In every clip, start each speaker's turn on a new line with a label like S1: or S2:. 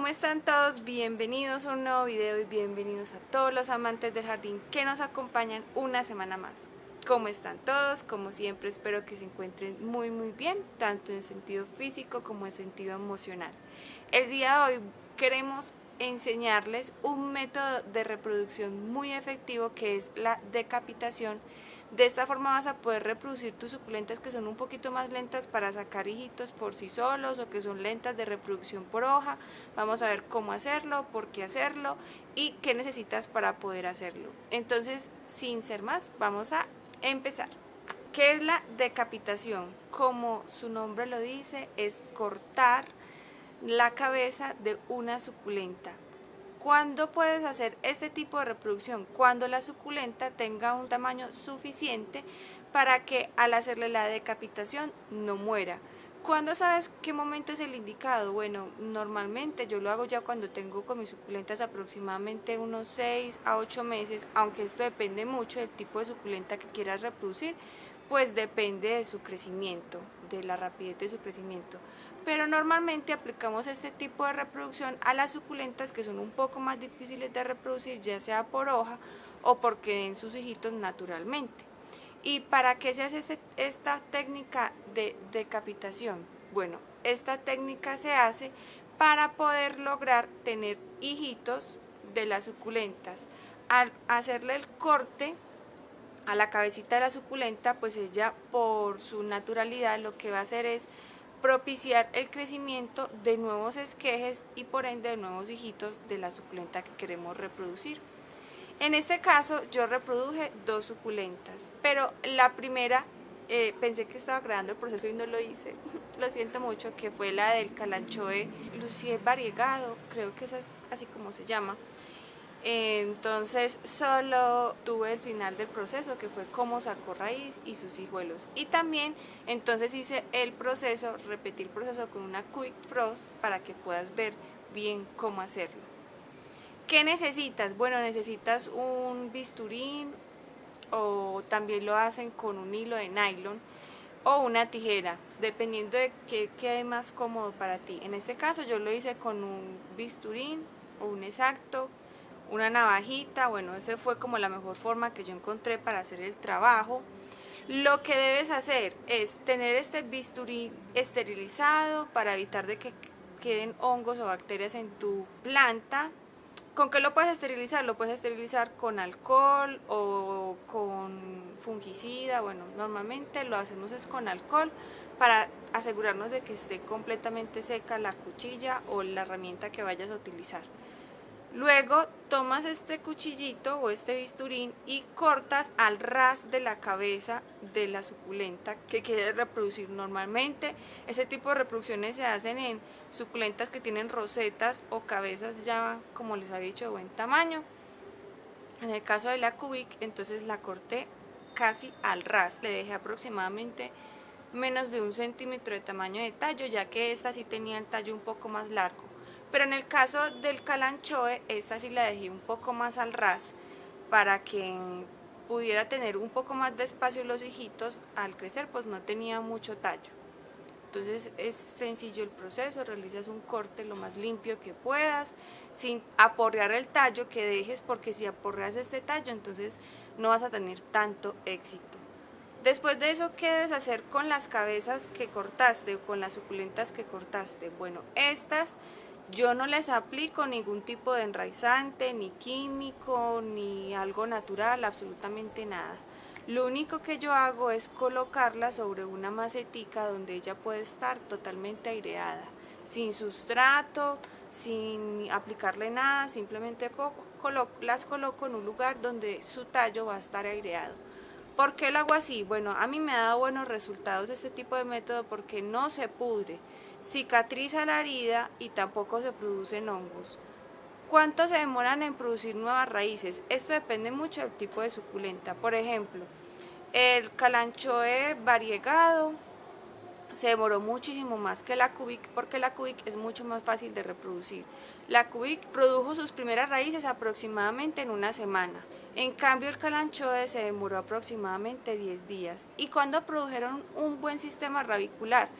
S1: ¿Cómo están todos? Bienvenidos a un nuevo video y bienvenidos a todos los amantes del jardín que nos acompañan una semana más. ¿Cómo están todos? Como siempre espero que se encuentren muy bien, tanto en sentido físico como en sentido emocional. El día de hoy queremos enseñarles un método de reproducción muy efectivo que es la decapitación. De esta forma vas a poder reproducir tus suculentas que son un poquito más lentas para sacar hijitos por sí solos o que son lentas de reproducción por hoja. Vamos a ver cómo hacerlo, por qué hacerlo y qué necesitas para poder hacerlo. Entonces, sin ser más, vamos a empezar. ¿Qué es la decapitación? Como su nombre lo dice, es cortar la cabeza de una suculenta. ¿Cuándo puedes hacer este tipo de reproducción? Cuando la suculenta tenga un tamaño suficiente para que al hacerle la decapitación no muera. ¿Cuándo sabes qué momento es el indicado? Bueno, normalmente yo lo hago ya cuando tengo con mis suculentas aproximadamente unos 6 a 8 meses, aunque esto depende mucho del tipo de suculenta que quieras reproducir, pues depende de su crecimiento, de la rapidez de su crecimiento. Pero normalmente aplicamos este tipo de reproducción a las suculentas que son un poco más difíciles de reproducir, ya sea por hoja o porque den sus hijitos naturalmente. ¿Y para qué se hace esta técnica de decapitación? Bueno, esta técnica se hace para poder lograr tener hijitos de las suculentas. Al hacerle el corte a la cabecita de la suculenta, pues ella por su naturalidad lo que va a hacer es propiciar el crecimiento de nuevos esquejes y por ende de nuevos hijitos de la suculenta que queremos reproducir. En este caso yo reproduje 2 suculentas, pero la primera pensé que estaba grabando el proceso y no lo hice, lo siento mucho, que fue la del Kalanchoe Lucie variegado, creo que esa es así como se llama. Entonces solo tuve el final del proceso, que fue cómo sacó raíz y sus hijuelos, y también entonces hice el proceso, repetí el proceso con una Quick Frost para que puedas ver bien cómo hacerlo. ¿Qué necesitas? Bueno, necesitas un bisturín o también lo hacen con un hilo de nylon o una tijera, dependiendo de qué quede más cómodo para ti. En este caso yo lo hice con un bisturín o un exacto, una navajita. Bueno, esa fue como la mejor forma que yo encontré para hacer el trabajo. Lo que debes hacer es tener este bisturí esterilizado para evitar de que queden hongos o bacterias en tu planta. ¿Con qué lo puedes esterilizar? Lo puedes esterilizar con alcohol o con fungicida. Bueno, normalmente lo hacemos es con alcohol para asegurarnos de que esté completamente seca la cuchilla o la herramienta que vayas a utilizar. Luego tomas este cuchillito o este bisturín y cortas al ras de la cabeza de la suculenta que quieres reproducir. Normalmente ese tipo de reproducciones se hacen en suculentas que tienen rosetas o cabezas ya, como les había dicho, de buen tamaño. En el caso de la Cubic, entonces la corté casi al ras, le dejé aproximadamente menos de 1 centímetro de tamaño de tallo, ya que esta sí tenía el tallo un poco más largo. Pero en el caso del Kalanchoe, esta sí la dejé un poco más al ras para que pudiera tener un poco más de espacio los hijitos. Al crecer pues no tenía mucho tallo. Entonces es sencillo el proceso, realizas un corte lo más limpio que puedas, sin aporrear el tallo que dejes, porque si aporreas este tallo entonces no vas a tener tanto éxito. Después de eso, ¿qué debes hacer con las cabezas que cortaste o con las suculentas que cortaste? Bueno, estas yo no les aplico ningún tipo de enraizante, ni químico, ni algo natural, absolutamente nada. Lo único que yo hago es colocarla sobre una macetica donde ella puede estar totalmente aireada, sin sustrato, sin aplicarle nada, simplemente las coloco en un lugar donde su tallo va a estar aireado. ¿Por qué lo hago así? Bueno, a mí me ha dado buenos resultados este tipo de método porque no se pudre, cicatriza la herida y tampoco se producen hongos. ¿Cuánto se demoran en producir nuevas raíces? Esto depende mucho del tipo de suculenta. Por ejemplo, el Kalanchoe variegado se demoró muchísimo más que la Cubic porque la Cubic es mucho más fácil de reproducir. La Cubic produjo sus primeras raíces aproximadamente en una semana. En cambio el Kalanchoe se demoró aproximadamente 10 días. ¿Y cuando produjeron un buen sistema rabicular?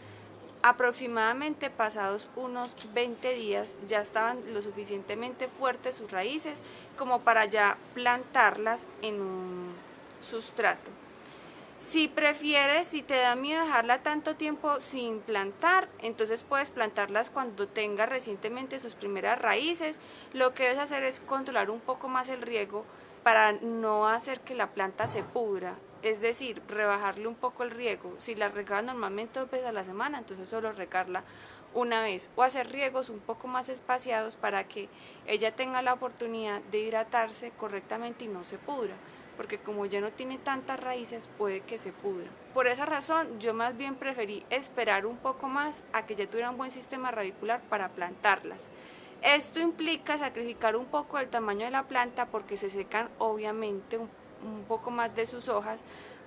S1: Aproximadamente pasados unos 20 días ya estaban lo suficientemente fuertes sus raíces como para ya plantarlas en un sustrato. Si prefieres, si te da miedo dejarla tanto tiempo sin plantar, entonces puedes plantarlas cuando tenga recientemente sus primeras raíces. Lo que debes hacer es controlar un poco más el riego para no hacer que la planta se pudra, es decir, rebajarle un poco el riego. Si la regas normalmente 2 veces a la semana, entonces solo regarla una vez, o hacer riegos un poco más espaciados para que ella tenga la oportunidad de hidratarse correctamente y no se pudra, porque como ya no tiene tantas raíces puede que se pudra. Por esa razón yo más bien preferí esperar un poco más a que ya tuviera un buen sistema radicular para plantarlas. Esto implica sacrificar un poco el tamaño de la planta porque se secan obviamente un poco más de sus hojas,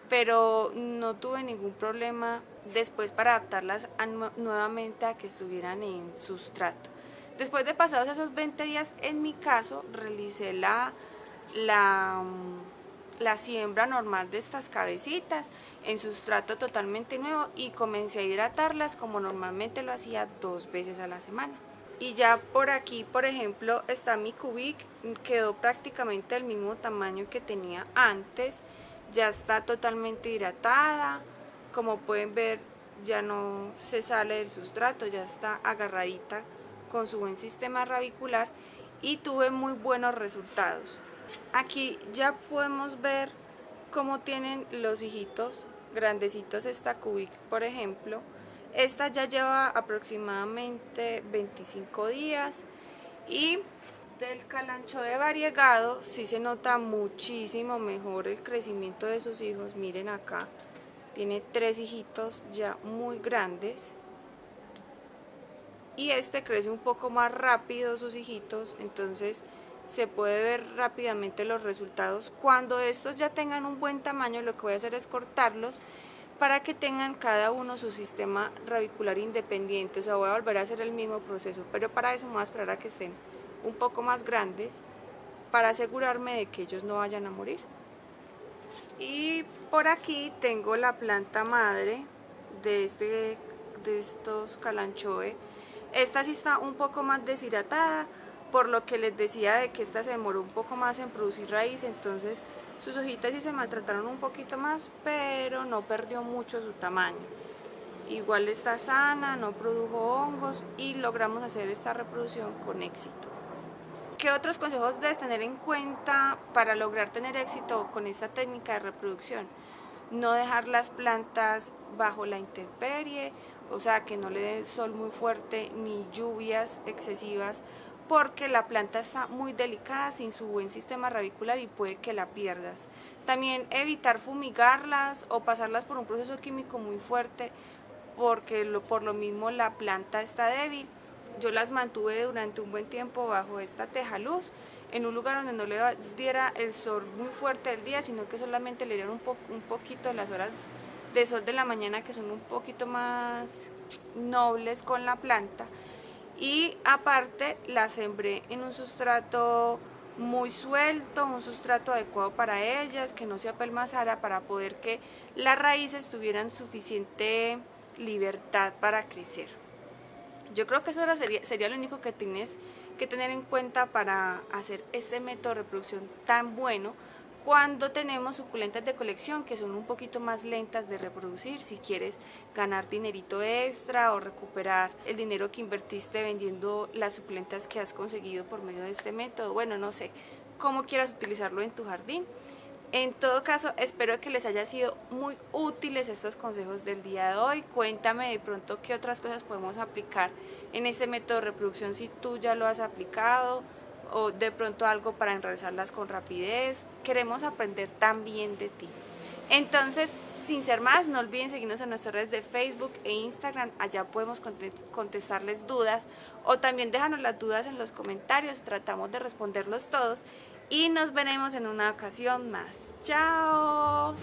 S1: pero no tuve ningún problema después para adaptarlas nuevamente a que estuvieran en sustrato. Después de pasados esos 20 días, en mi caso, realicé la siembra normal de estas cabecitas en sustrato totalmente nuevo y comencé a hidratarlas como normalmente lo hacía 2 veces a la semana. Y ya por aquí, por ejemplo, está mi cubic, quedó prácticamente del mismo tamaño que tenía antes, ya está totalmente hidratada, como pueden ver ya no se sale del sustrato, ya está agarradita con su buen sistema radicular y tuve muy buenos resultados. Aquí ya podemos ver cómo tienen los hijitos grandecitos esta cubic, por ejemplo. Esta ya lleva aproximadamente 25 días y del calanchoe variegado sí se nota muchísimo mejor el crecimiento de sus hijos. Miren acá, tiene 3 hijitos ya muy grandes y este crece un poco más rápido sus hijitos, entonces se puede ver rápidamente los resultados. Cuando estos ya tengan un buen tamaño, lo que voy a hacer es cortarlos para que tengan cada uno su sistema radicular independiente. O sea, voy a volver a hacer el mismo proceso, pero para eso me voy a esperar a que estén un poco más grandes para asegurarme de que ellos no vayan a morir. Y por aquí tengo la planta madre de estos calanchoe. Esta sí está un poco más deshidratada, por lo que les decía de que esta se demoró un poco más en producir raíz, entonces sus hojitas sí se maltrataron un poquito más, pero no perdió mucho su tamaño. Igual está sana, no produjo hongos y logramos hacer esta reproducción con éxito. ¿Qué otros consejos debes tener en cuenta para lograr tener éxito con esta técnica de reproducción? No dejar las plantas bajo la intemperie, o sea que no le dé sol muy fuerte ni lluvias excesivas, porque la planta está muy delicada sin su buen sistema radicular y puede que la pierdas. También evitar fumigarlas o pasarlas por un proceso químico muy fuerte, porque por lo mismo la planta está débil. Yo las mantuve durante un buen tiempo bajo esta tejaluz, en un lugar donde no le diera el sol muy fuerte del día, sino que solamente le dieran un poquito las horas de sol de la mañana, que son un poquito más nobles con la planta. Y aparte la sembré en un sustrato muy suelto, un sustrato adecuado para ellas, que no se apelmazara, para poder que las raíces tuvieran suficiente libertad para crecer. Yo creo que eso sería lo único que tienes que tener en cuenta para hacer este método de reproducción tan bueno cuando tenemos suculentas de colección que son un poquito más lentas de reproducir. Si quieres ganar dinerito extra o recuperar el dinero que invertiste vendiendo las suculentas que has conseguido por medio de este método, bueno, no sé cómo quieras utilizarlo en tu jardín. En todo caso, espero que les haya sido muy útiles estos consejos del día de hoy. Cuéntame de pronto qué otras cosas podemos aplicar en este método de reproducción, si tú ya lo has aplicado, o de pronto algo para enraizarlas con rapidez. Queremos aprender también de ti. Entonces, sin ser más, no olviden seguirnos en nuestras redes de Facebook e Instagram. Allá podemos contestarles dudas, o también déjanos las dudas en los comentarios. Tratamos de responderlos todos y nos veremos en una ocasión más. ¡Chao!